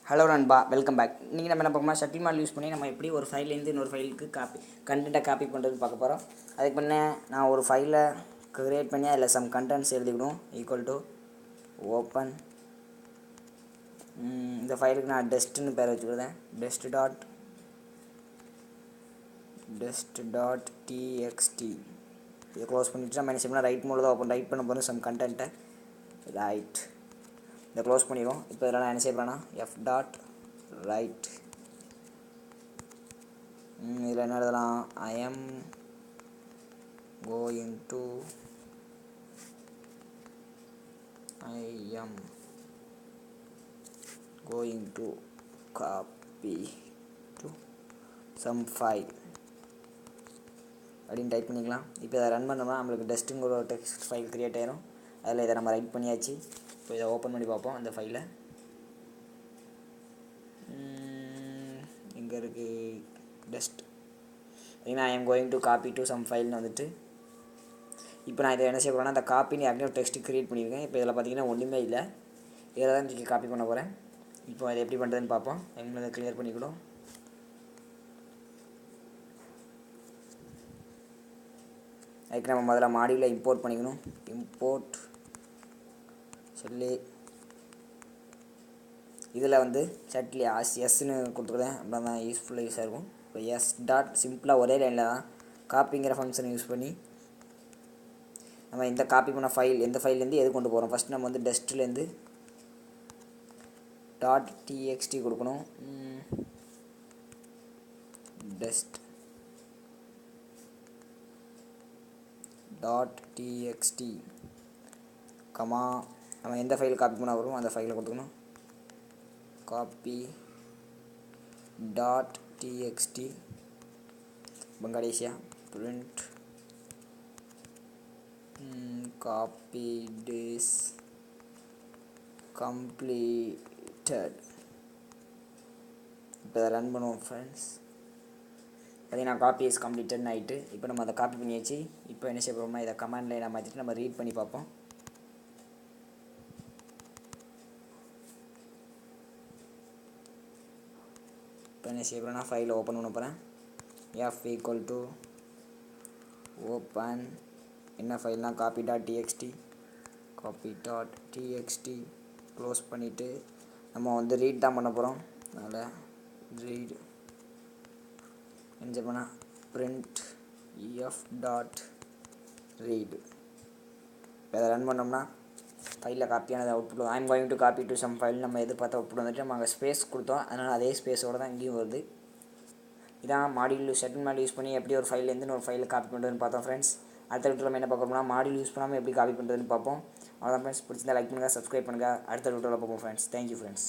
Hello நண்பா, welcome back. இன்றைக்கி நம்ம என்ன பார்க்கணும், ஷட்டில் மாடல் யூஸ் பண்ணி நம்ம எப்படி ஒரு ஃபைல்லேருந்து இன்னொரு ஃபைலுக்கு கண்டென்ட்டை காப்பி பண்ணுறது பார்க்க போகிறோம். அதுக்கு முன்னே நான் ஒரு ஃபைலை க்ரியேட் பண்ணி அதில் சம் கண்டென்ட்ஸ் எழுதிக்கணும். Equal to open. இந்த ஃபைலுக்கு நான் டெஸ்ட்டுன்னு பேர் வச்சுக்கிறேன். டெஸ்ட்.txt. இதை க்ளோஸ் பண்ணிவிட்டு நம்ம என்ன செய்யணும், ரைட் மோடில் தான் ரைட் பண்ண போகிறோம் சம் கண்டென்ட்டை. ரைட், இதை க்ளோஸ் பண்ணிடுவோம். இப்போ இதில் நான் என்ன செய்ய போகிறேன்னா f.write. இதில் என்ன எழுதலாம், I am going to copy to some file அப்படின்னு டைப் பண்ணிக்கலாம். இப்போ இதை ரன் பண்ணோம்னா நம்மளுக்கு டெஸ்ட்டுங்கிற ஒரு டெக்ஸ்ட் ஃபைல் க்ரியேட் ஆயிரும். அதில் இதை நம்ம ரைட் பண்ணியாச்சு. இப்போ இதை ஓப்பன் பண்ணி பார்ப்போம். அந்த ஃபைலை இங்கே இருக்குது டெஸ்ட். ஏன்னா I am going to copy to some fileன்னு வந்துட்டு இப்போ நான் இதை என்ன செய்ய போகிறேன்னா, அந்த காப்பின்னு யாருமே ஒரு டெக்ஸ்ட்டு க்ரியேட் பண்ணியிருக்கேன். இப்போ இதில் பார்த்தீங்கன்னா ஒன்றுமே இல்லை. இதில் தான் இன்றைக்கி காப்பி பண்ண போகிறேன். இப்போ அதை எப்படி பண்ணுறதுன்னு பார்ப்போம். எங்களை அதை க்ளியர் பண்ணிக்கிடும். அதுக்கு நம்ம முதல்ல மாடியில் இம்போர்ட் பண்ணிக்கணும். இம்போர்ட் சொல்லி இதில் வந்து சட்லி எஸ்ன்னு கொடுத்துருக்கேன். அப்படி தான் யூஸ்ஃபுல்லாக யூஸாக இருக்கும். இப்போ எஸ் டாட் சிம்பிளாக ஒரே லைனில் தான் காப்பிங்கிற ஃபங்க்ஷனை யூஸ் பண்ணி நம்ம இந்த காப்பி பண்ண ஃபைல் எந்த ஃபைல்லேருந்து எது கொண்டு போகிறோம். ஃபஸ்ட் நம்ம வந்து டெஸ்ட்லேருந்து .txt கொடுக்கணும். டெஸ்ட்.txt கமா நம்ம எந்த ஃபைல் காப்பி பண்ண வரும் அந்த ஃபைலை கொடுத்துக்கணும். காப்பி .txt கடைசியாக print copy is completed. இப்போ அதை ரன் பண்ணுவோம் ஃப்ரெண்ட்ஸ். பார்த்தீங்கன்னா காப்பி இஸ் கம்ப்ளீட்டட்னு ஆகிட்டு. இப்போ நம்ம அதை காப்பி பண்ணியாச்சு. இப்போ என்ன செய்ய போகிறோம்னா, இதை கமாண்ட் லைனை மாற்றிட்டு நம்ம ரீட் பண்ணி பார்ப்போம். இப்போ என்ன செய்ய போகிறேன்னா, ஃபைலை ஓப்பன் பண்ண போகிறேன். f open. என்ன ஃபைல்னா copy.txt க்ளோஸ் பண்ணிவிட்டு நம்ம வந்து ரீட் தான் பண்ண போகிறோம். அதனால் ரீட் என்ன பண்ணால் print f.read. இப்போ அதை ரன் பண்ணோம்னா ஃபைலில் காப்பியானது output I am going to copy to some file நம்ம எதிர்பார்த்த அவுட்புட் வந்துட்டு நம்ம அங்கே ஸ்பேஸ் கொடுத்தோம். அதனால் அதே ஸ்பேஸோடு தான் இங்கேயும் வருது. இதான் மாடியூல் ஷட்டில் மாடல் யூஸ் பண்ணி எப்படி ஒரு ஃபைல்லேருந்து ஒரு ஃபைலை காப்பி பண்ணுறதுன்னு பார்த்தோம் ஃப்ரெண்ட்ஸ். அடுத்த வீட்டில் நம்ம என்ன பார்க்கணும்னா, மாடியூல் யூஸ் பண்ணாமல் எப்படி காப்பி பண்ணுறதுன்னு பார்ப்போம். அவ்வளோதான் ஃப்ரெண்ட்ஸ். பிடிச்சிருந்தா லைக் பண்ணுங்கள், சப்ஸ்கிரைப் பண்ணுங்கள். அடுத்த வீட்டில் பார்ப்போம் ஃப்ரெண்ட்ஸ். Thank you friends.